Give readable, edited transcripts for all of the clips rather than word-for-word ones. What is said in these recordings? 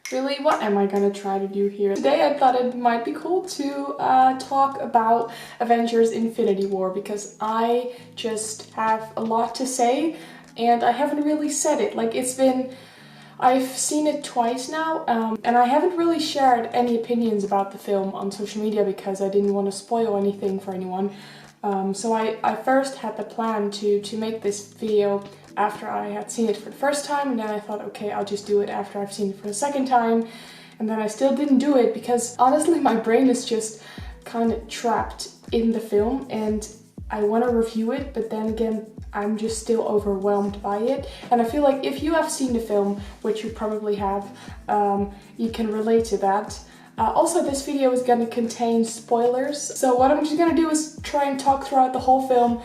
Really, what am I gonna try to do here? Today I thought it might be cool to talk about Avengers Infinity War because I just have a lot to say and I haven't really said it. Like I've seen it twice now and I haven't really shared any opinions about the film on social media because I didn't want to spoil anything for anyone. So I first had the plan to make this video after I had seen it for the first time, and then I thought, okay, I'll just do it after I've seen it for the second time, and then I still didn't do it because honestly my brain is just kind of trapped in the film and I want to review it, but then again I'm just still overwhelmed by it. And I feel like if you have seen the film, which you probably have, you can relate to that. Also, this video is going to contain spoilers, so what I'm just going to do is try and talk throughout the whole film,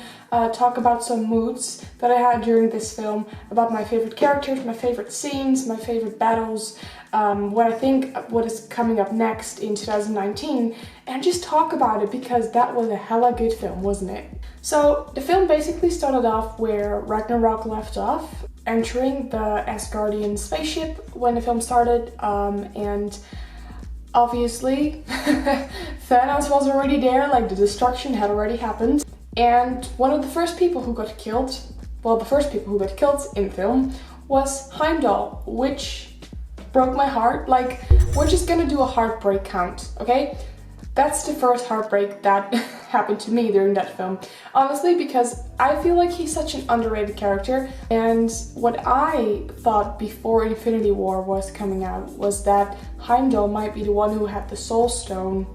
talk about some moods that I had during this film, about my favorite characters, my favorite scenes, my favorite battles, what I think what is coming up next in 2019, and just talk about it because that was a hella good film, wasn't it? So the film basically started off where Ragnarok left off, entering the Asgardian spaceship when the film started, and obviously, Thanos was already there, like the destruction had already happened. And one of the first people who got killed, well, the first people who got killed in the film was Heimdall, which broke my heart. Like, we're just gonna do a heartbreak count, okay? That's the first heartbreak that happened to me during that film. Honestly, because I feel like he's such an underrated character, and what I thought before Infinity War was coming out was that Heimdall might be the one who had the Soul Stone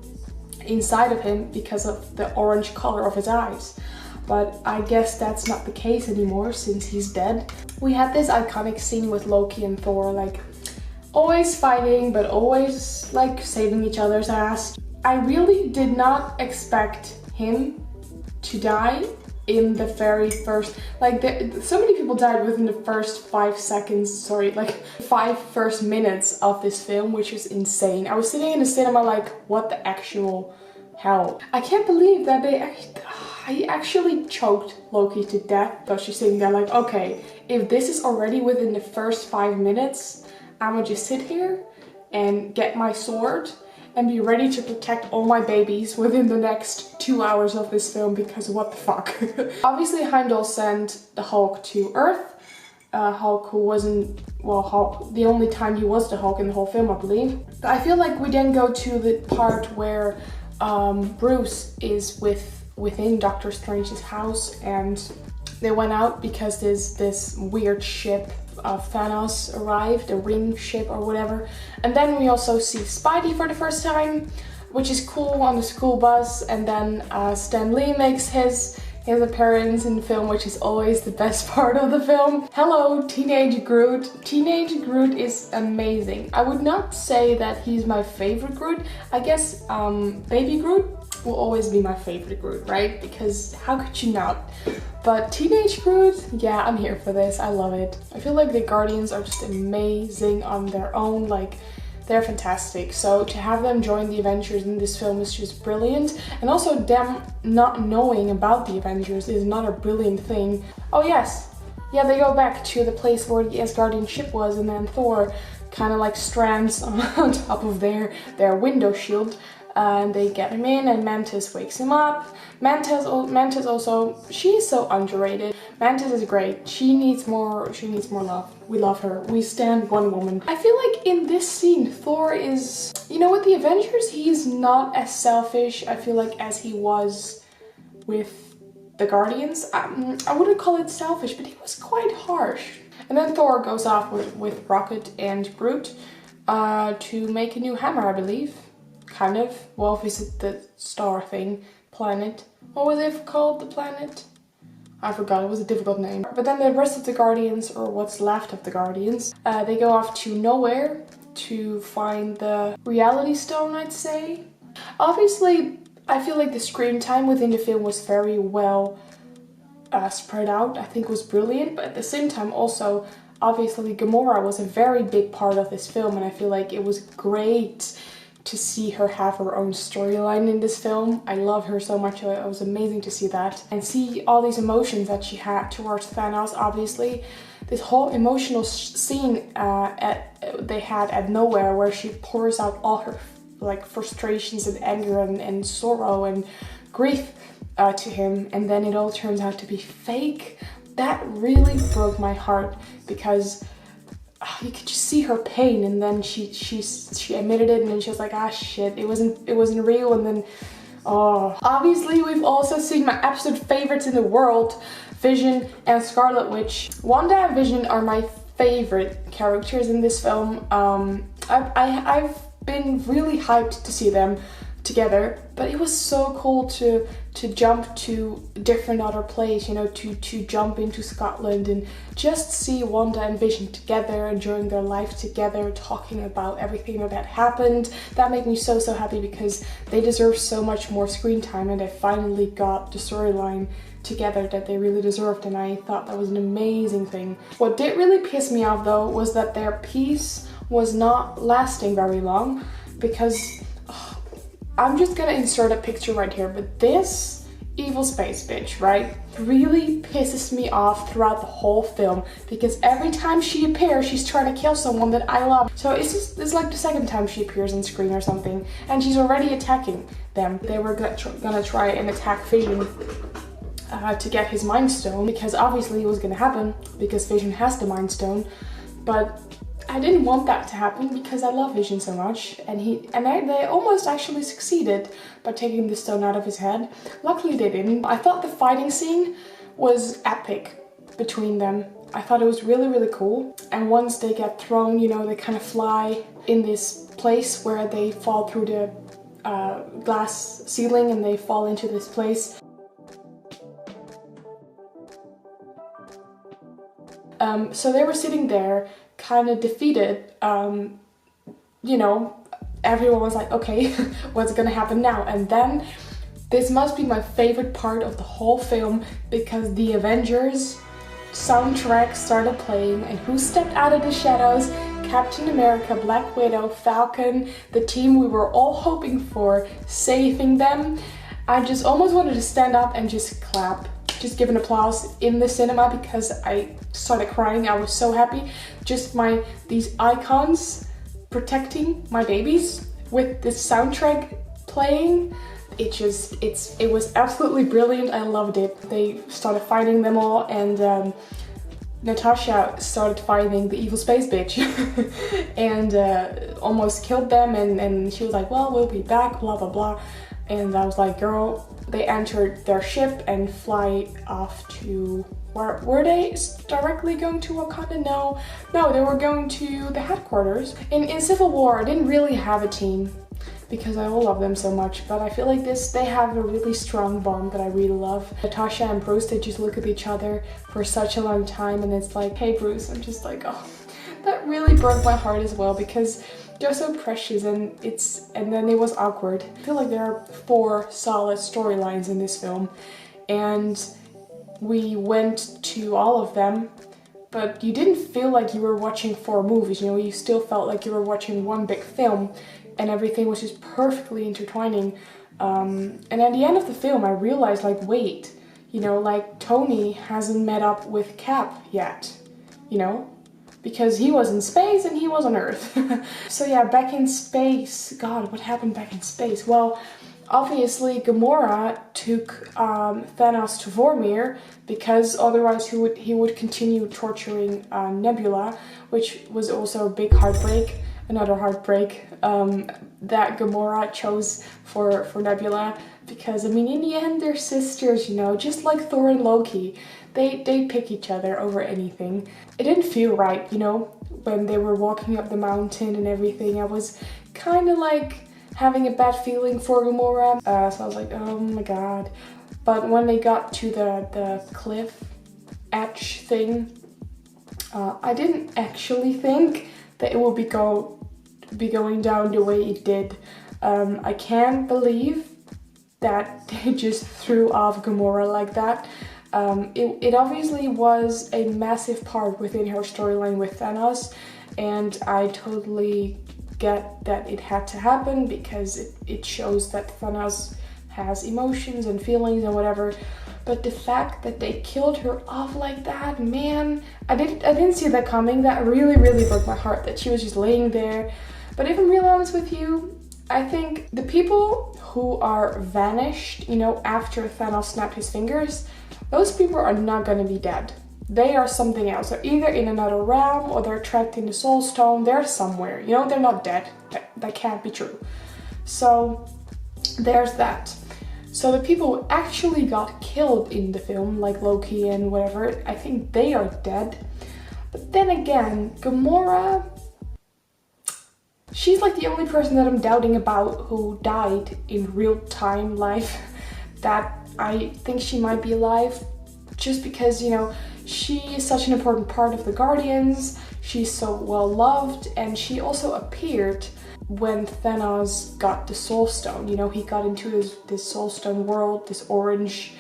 inside of him because of the orange color of his eyes. But I guess that's not the case anymore since he's dead. We had this iconic scene with Loki and Thor, like always fighting but always like saving each other's ass. I really did not expect him to die in the very first, like so many people died within the first 5 seconds, sorry, like 5 first minutes of this film, which is insane. I was sitting in the cinema like, what the actual hell? I can't believe that he actually choked Loki to death. So she's sitting there like, okay, if this is already within the first 5 minutes, I'm gonna just sit here and get my sword and be ready to protect all my babies within the next 2 hours of this film because what the fuck. Obviously Heimdall sent the Hulk to Earth. Hulk who wasn't, well, Hulk, the only time he was the Hulk in the whole film, I believe. But I feel like we then go to the part where Bruce is within Doctor Strange's house and they went out because this weird ship of Thanos arrived, a ring ship or whatever. And then we also see Spidey for the first time, which is cool, on the school bus. And then Stan Lee makes his appearance in the film, which is always the best part of the film. Hello, Teenage Groot. Teenage Groot is amazing. I would not say that he's my favorite Groot. I guess Baby Groot will always be my favorite Groot, right? Because how could you not? But Teenage Groot, yeah, I'm here for this. I love it. I feel like the Guardians are just amazing on their own. Like, they're fantastic. So to have them join the Avengers in this film is just brilliant. And also them not knowing about the Avengers is another brilliant thing. Oh yes, yeah, they go back to the place where the Asgardian ship was, and then Thor kind of like strands on top of their window shield. And they get him in and Mantis wakes him up. Mantis also, she's so underrated. Mantis is great. She needs more love. We love her. We stand one woman. I feel like in this scene, Thor is, you know, with the Avengers, he's not as selfish, I feel like, as he was with the Guardians. I wouldn't call it selfish, but he was quite harsh. And then Thor goes off with Rocket and Groot to make a new hammer, I believe. Kind of. Well, visit the star thing. Planet. What was it called, the planet? I forgot, it was a difficult name. But then the rest of the Guardians, or what's left of the Guardians, they go off to nowhere to find the Reality Stone, I'd say. Obviously, I feel like the screen time within the film was very well spread out. I think it was brilliant, but at the same time also, obviously Gamora was a very big part of this film, and I feel like it was great to see her have her own storyline in this film. I love her so much. It was amazing to see that and see all these emotions that she had towards Thanos. Obviously, this whole emotional scene they had at Nowhere, where she pours out all her like frustrations and anger and sorrow and grief to him, and then it all turns out to be fake. That really broke my heart, because you could just see her pain, and then she admitted it, and then she was like, ah shit, it wasn't real. And then obviously we've also seen my absolute favorites in the world, Vision and Scarlet Witch. Wanda and Vision are my favorite characters in this film. I've been really hyped to see them together, but it was so cool to jump to a different other place, you know, to jump into Scotland and just see Wanda and Vision together, enjoying their life together, talking about everything that happened. That made me so happy, because they deserve so much more screen time, and they finally got the storyline together that they really deserved, and I thought that was an amazing thing. What did really piss me off though was that their peace was not lasting very long, because I'm just gonna insert a picture right here, but this evil space bitch, right, really pisses me off throughout the whole film, because every time she appears, she's trying to kill someone that I love. So it's like the second time she appears on screen or something, and she's already attacking them. They were gonna try and attack Vision to get his Mind Stone, because obviously it was gonna happen, because Vision has the Mind Stone, but I didn't want that to happen, because I love Vision so much, and they almost actually succeeded by taking the stone out of his head. Luckily they didn't. I thought the fighting scene was epic between them. I thought it was really cool, and once they get thrown, you know, they kind of fly in this place where they fall through the glass ceiling, and they fall into this place. So they were sitting there, kind of defeated, you know, everyone was like, okay, what's gonna happen now? And then, this must be my favorite part of the whole film, because the Avengers soundtrack started playing, and who stepped out of the shadows? Captain America, Black Widow, Falcon, the team we were all hoping for, saving them. I just almost wanted to stand up and just clap, just give an applause in the cinema, because I started crying. I was so happy. Just these icons protecting my babies with this soundtrack playing. It was absolutely brilliant. I loved it. They started fighting them all, and Natasha started fighting the evil space bitch and almost killed them, and she was like, well, we'll be back, blah blah blah. And I was like, girl, they entered their ship and fly off to, where were they directly going to Wakanda? No, they were going to the headquarters. In Civil War, I didn't really have a team, because I all love them so much, but I feel like they have a really strong bond that I really love. Natasha and Bruce, they just look at each other for such a long time, and it's like, hey Bruce, I'm just like, oh, that really broke my heart as well, because they're so precious, and then it was awkward. I feel like there are 4 solid storylines in this film, and we went to all of them, but you didn't feel like you were watching 4 movies, you know, you still felt like you were watching one big film, and everything was just perfectly intertwining. And at the end of the film, I realized, like, wait, you know, like, Tony hasn't met up with Cap yet, you know? Because he was in space and he was on Earth. So yeah, back in space, God, what happened back in space? Well, obviously Gamora took Thanos to Vormir, because otherwise he would continue torturing Nebula, which was also a big heartbreak, another heartbreak that Gamora chose for Nebula, because I mean, in the end they're sisters, you know, just like Thor and Loki. They pick each other over anything. It didn't feel right, you know, when they were walking up the mountain and everything. I was kind of like having a bad feeling for Gamora, so I was like, oh my god. But when they got to the cliff edge thing, I didn't actually think that it would be going down the way it did. I can't believe that they just threw off Gamora like that. It obviously was a massive part within her storyline with Thanos, and I totally get that it had to happen because it shows that Thanos has emotions and feelings and whatever. But the fact that they killed her off like that, man, I didn't see that coming. That really, really broke my heart that she was just laying there. But if I'm real honest with you, I think the people who are vanished, you know, after Thanos snapped his fingers, those people are not gonna be dead. They are something else. They're either in another realm or they're trapped in the Soul Stone. They're somewhere, you know, they're not dead. That can't be true. So there's that. So the people who actually got killed in the film, like Loki and whatever, I think they are dead. But then again, Gamora, she's like the only person that I'm doubting about who died in real-time life, that I think she might be alive, just because, you know, she is such an important part of the Guardians, she's so well loved, and she also appeared when Thanos got the Soul Stone. You know, he got into this Soul Stone world, this orange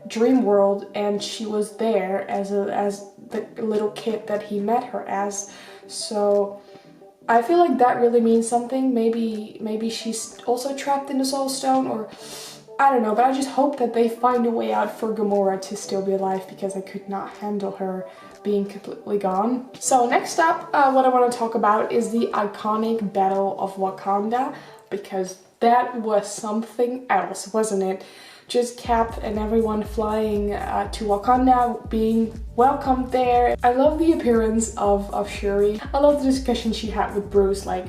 dream world, and she was there as the little kid that he met her as. So I feel like that really means something. Maybe she's also trapped in the Soul Stone, or I don't know, but I just hope that they find a way out for Gamora to still be alive, because I could not handle her being completely gone. So next up, what I want to talk about is the iconic Battle of Wakanda, because that was something else, wasn't it? Just Cap and everyone flying to Wakanda, being welcomed there. I love the appearance of Shuri. I love the discussion she had with Bruce, like,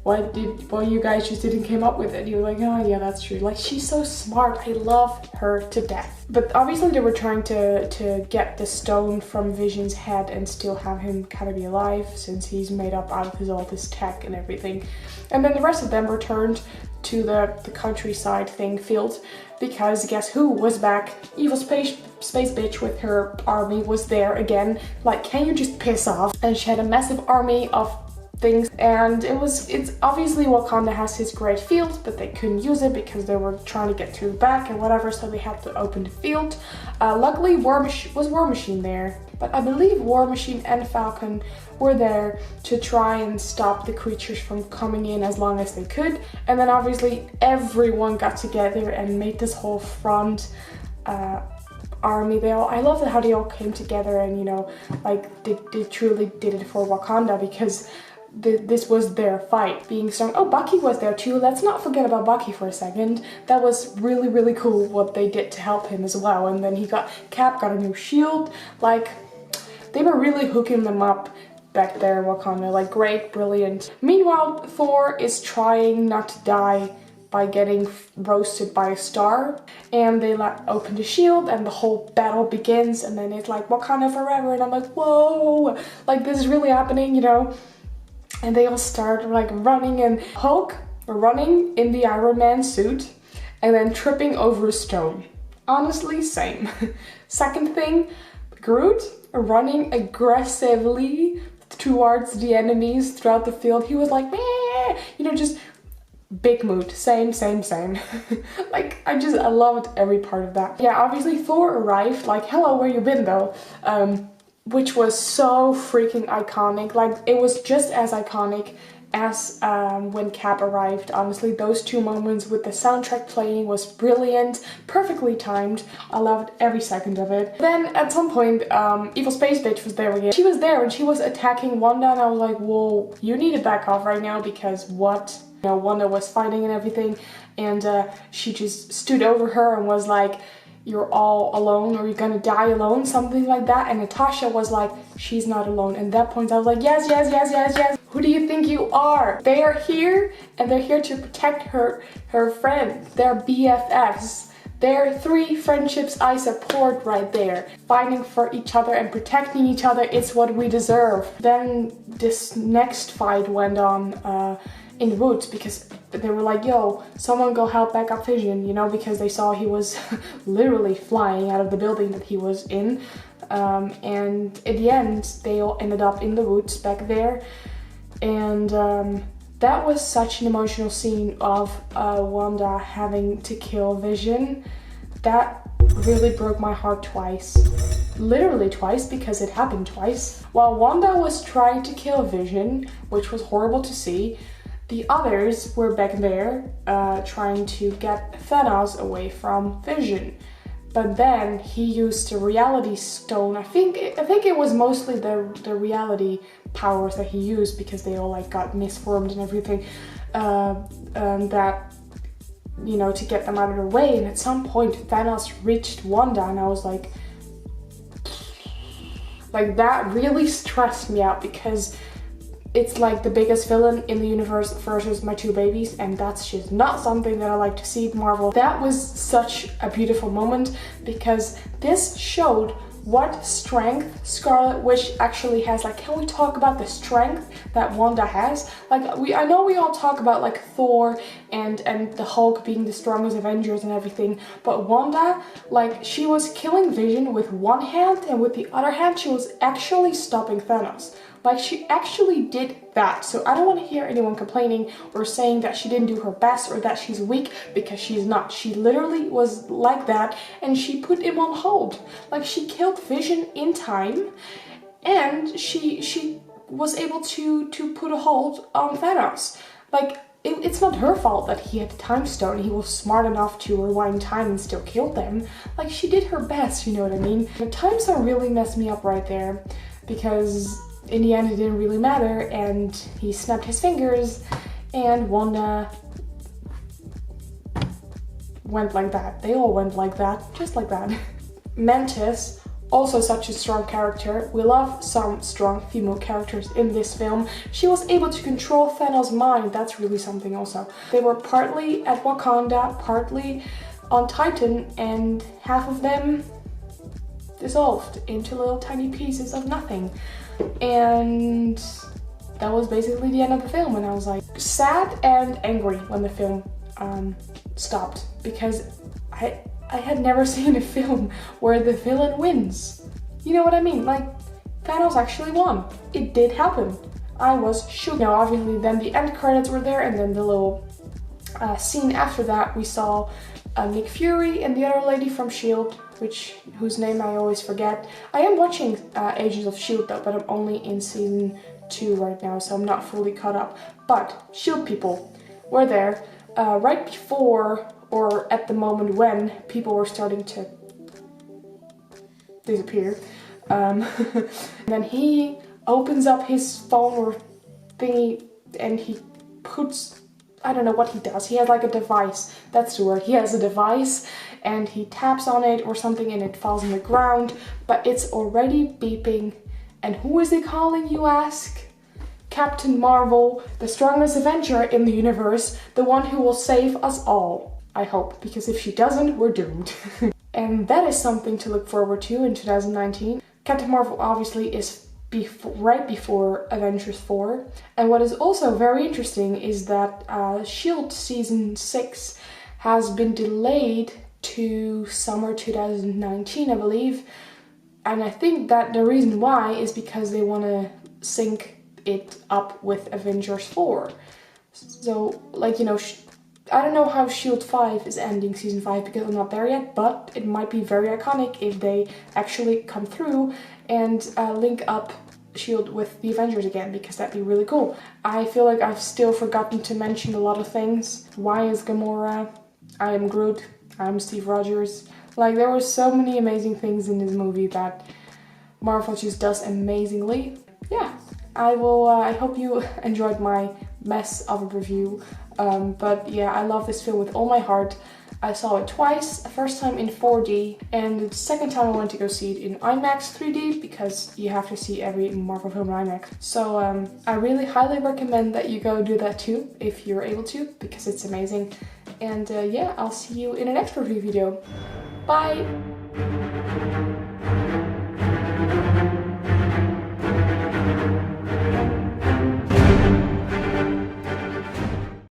why you guys just didn't came up with it? You're like, oh yeah, that's true. Like, she's so smart. I love her to death. But obviously they were trying to get the stone from Vision's head and still have him kind of be alive, since he's made up out of all this tech and everything. And then the rest of them returned to the countryside field, because guess who was back? Evil space bitch with her army was there again. Like, can you just piss off? And she had a massive army of things, and it's obviously Wakanda has his great field, but they couldn't use it because they were trying to get through back and whatever, so they had to open the field. Luckily War Machine there, but I believe War Machine and Falcon were there to try and stop the creatures from coming in as long as they could. And then obviously everyone got together and made this whole front army. I love how they all came together, and, you know, like they truly did it for Wakanda, because this was their fight being strong. Oh, Bucky was there too. Let's not forget about Bucky for a second. That was really, really cool what they did to help him as well. And then Cap got a new shield. Like, they were really hooking them up back there in Wakanda. Like, great, brilliant. Meanwhile, Thor is trying not to die by getting roasted by a star, and they open the shield and the whole battle begins, and then it's like Wakanda forever, and I'm like, whoa, like, this is really happening, you know? And they all start like running, and Hulk running in the Iron Man suit and then tripping over a stone. Honestly, same. Second thing, Groot running aggressively towards the enemies throughout the field. He was like, meh, you know, just big mood. Same. Like, I loved every part of that. Yeah, obviously Thor arrived, like, hello, where you been though? Which was so freaking iconic. Like, it was just as iconic as when Cap arrived. Honestly, those two moments with the soundtrack playing was brilliant, perfectly timed. I loved every second of it. Then at some point, Evil Space Bitch was there again. She was there and she was attacking Wanda, and I was like, whoa, you need to back off right now, because what? You know, Wanda was fighting and everything, and she just stood over her and was like, you're all alone, or you're gonna die alone, something like that. And Natasha was like, she's not alone. And at that point I was like, yes. Who do you think you are? They are here, and they're here to protect her friend. They're BFFs. They're three friendships I support right there. Fighting for each other and protecting each other, it's what we deserve. Then this next fight went on in the woods, because they were like, yo, someone go help back up Vision, you know, because they saw he was literally flying out of the building that he was in. And at the end, they all ended up in the woods back there. And that was such an emotional scene of Wanda having to kill Vision. That really broke my heart twice. Literally twice, because it happened twice. While Wanda was trying to kill Vision, which was horrible to see, The others were back there trying to get Thanos away from Vision. But then he used the reality stone. I think it was mostly the reality powers that he used, because they all like got misformed and everything. That, you know, to get them out of the way. And at some point Thanos reached Wanda, and I was like that really stressed me out, because it's like the biggest villain in the universe versus my two babies, and that's just not something that I like to see at Marvel. That was such a beautiful moment, because this showed what strength Scarlet Witch actually has. Like, can we talk about the strength that Wanda has? Like, I know we all talk about like Thor and the Hulk being the strongest Avengers and everything, but Wanda, like, she was killing Vision with one hand, and with the other hand she was actually stopping Thanos. Like, she actually did that. So I don't want to hear anyone complaining or saying that she didn't do her best or that she's weak, because she's not. She literally was like that, and she put him on hold. Like, she killed Vision in time, and she was able to put a hold on Thanos. Like, it's not her fault that he had the time stone. He was smart enough to rewind time and still kill them. Like, she did her best, you know what I mean? The time stone really messed me up right there, because in the end it didn't really matter, and he snapped his fingers and Wanda went like that. They all went like that, just like that. Mantis, also such a strong character. We love some strong female characters in this film. She was able to control Thanos' mind. That's really something also. They were partly at Wakanda, partly on Titan, and half of them dissolved into little tiny pieces of nothing. And that was basically the end of the film, and I was like sad and angry when the film stopped, because I had never seen a film where the villain wins. You know what I mean? Like, Thanos actually won. It did happen. I was shook. Now, obviously, then the end credits were there, and then the little scene after that, we saw Nick Fury and the other lady from S.H.I.E.L.D., whose name I always forget. I am watching Agents of S.H.I.E.L.D. though, but I'm only in season 2 right now, so I'm not fully caught up. But S.H.I.E.L.D. people were there right before, or at the moment when, people were starting to disappear. And then he opens up his phone or thingy, and he puts, I don't know what he does. He has like a device. That's the word. He has a device, and he taps on it or something, and it falls on the ground, but it's already beeping. And who is he calling, you ask? Captain Marvel, the strongest Avenger in the universe, the one who will save us all. I hope, because if she doesn't, we're doomed. And that is something to look forward to in 2019. Captain Marvel obviously is right before Avengers 4. And what is also very interesting is that S.H.I.E.L.D. season 6 has been delayed to summer 2019, I believe. And I think that the reason why is because they want to sync it up with Avengers 4. So, like, you know, I don't know how S.H.I.E.L.D. 5 is ending season 5, because I'm not there yet, but it might be very iconic if they actually come through and link up S.H.I.E.L.D. with the Avengers again, because that'd be really cool. I feel like I've still forgotten to mention a lot of things. Why is Gamora? I am Groot. I'm Steve Rogers. Like, there were so many amazing things in this movie that Marvel just does amazingly. Yeah, I hope you enjoyed my mess of a review. But yeah, I love this film with all my heart. I saw it twice, the first time in 4D, and the second time I went to go see it in IMAX 3D, because you have to see every Marvel film in IMAX. So I really highly recommend that you go do that too, if you're able to, because it's amazing. And yeah, I'll see you in the next review video. Bye!